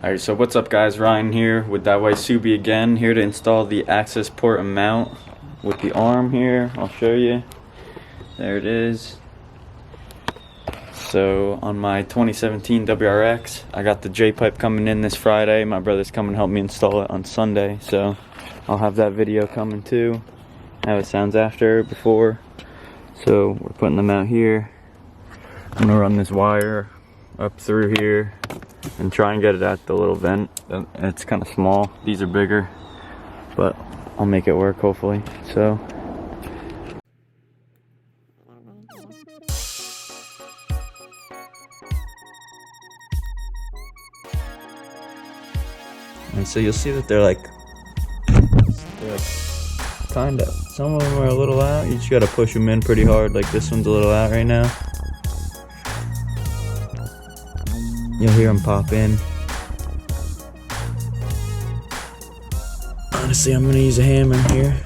Alright, so what's up guys, Ryan here with that way Subi again, here to install the Accessport mount with the arm here. I'll show you. There it is. So on my 2017 WRX, I got the J-pipe coming in this Friday. My brother's coming to help me install it on Sunday, so I'll have that video coming too. How it sounds after, before. So we're putting them out here. I'm gonna run this wire up through here and try and get it at the little vent. It's kind of small. These are bigger, but I'll make it work hopefully. So and so you'll see that they're like kind of, some of them are a little out. You just gotta push them in pretty hard. Like this one's a little out right now. You'll hear them pop in. Honestly, I'm gonna use a hammer here.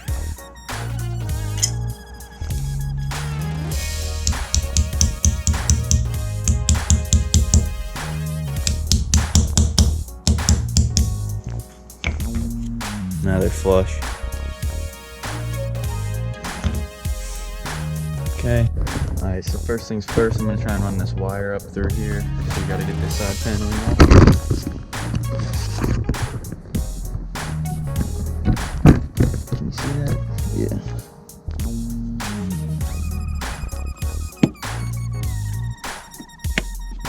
Now they're flush. Okay. Alright, so first things first, I'm going to try and run this wire up through here. So you got to get this side paneling up. Can you see that? Yeah.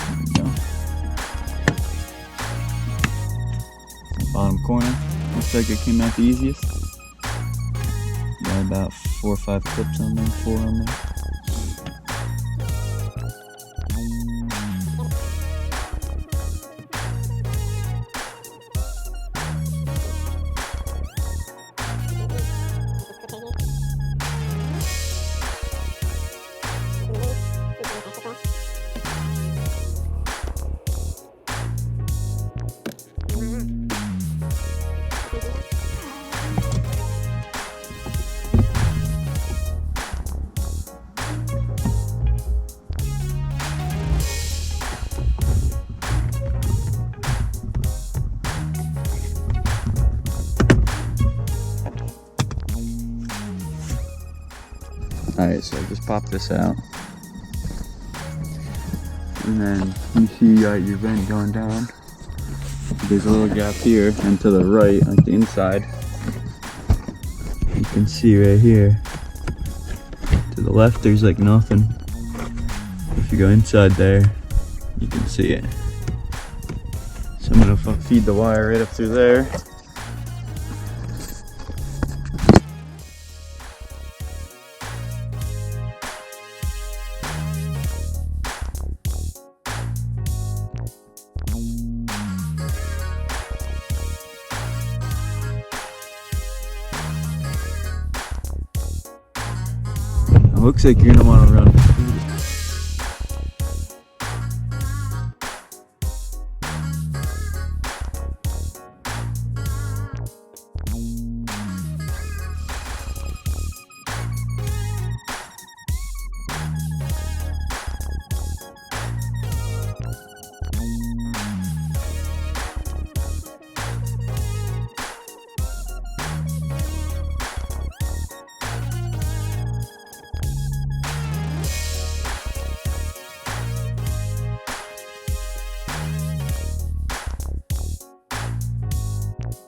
There we go. Bottom corner. Looks like it came out the easiest. Got about 4 or 5 clips on there, 4 on there. Alright, so just pop this out. And then you see you got your vent going down. There's a little gap here, and to the right, like the inside, you can see right here. To the left, there's like nothing. If you go inside there, you can see it. So I'm gonna feed the wire right up through there. Looks like you're gonna want to run.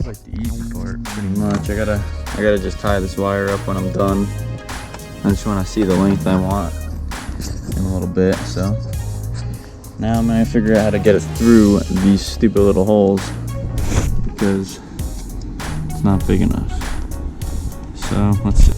Like the easy part, pretty much. I gotta just tie this wire up when I'm done. I just want to see the length I want in a little bit. So now I'm gonna figure out how to get it through these stupid little holes because it's not big enough. So let's see.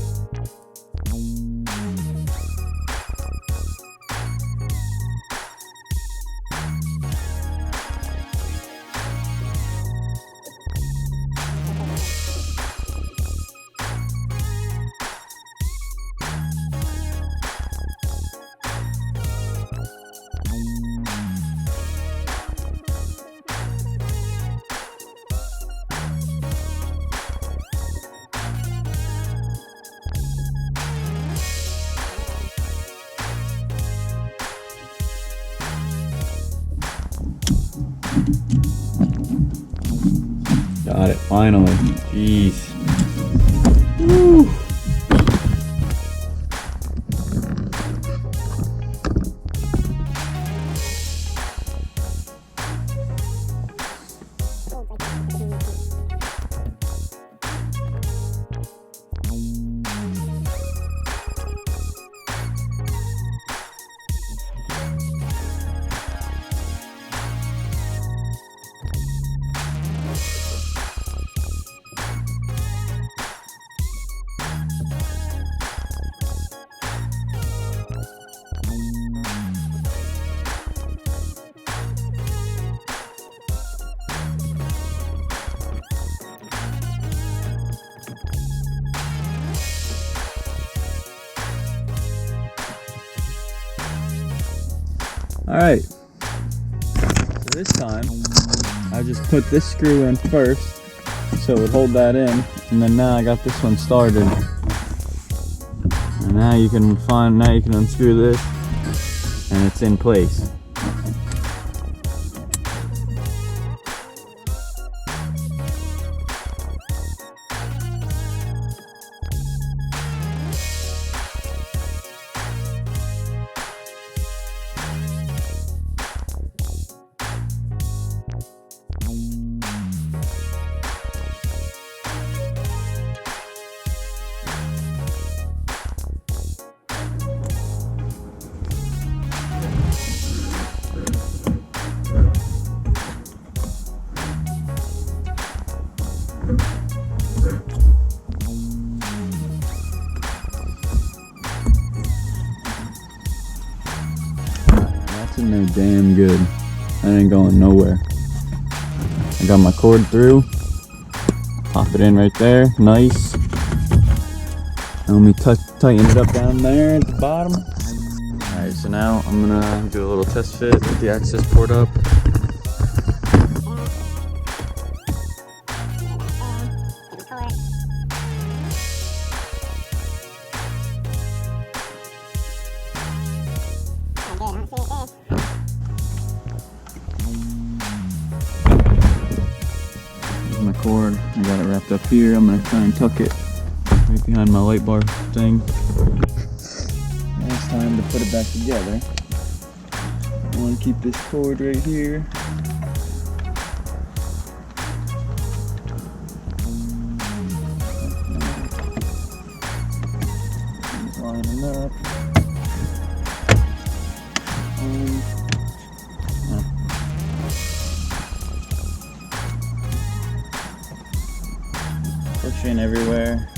Got it, finally. Jeez. Woo. Alright, so this time I just put this screw in first so it would hold that in, and then now I got this one started. And now you can unscrew this and it's in place. In there damn good. That ain't going nowhere. I got my cord through. Pop it in right there. Nice. And let me tighten it up down there at the bottom. Alright, so now I'm gonna do a little test fit with the Accessport up. My cord, I got it wrapped up here. I'm gonna try and tuck it right behind my light bar thing. Now it's time to put it back together. I want to keep this cord right here. Lining up. Push in everywhere.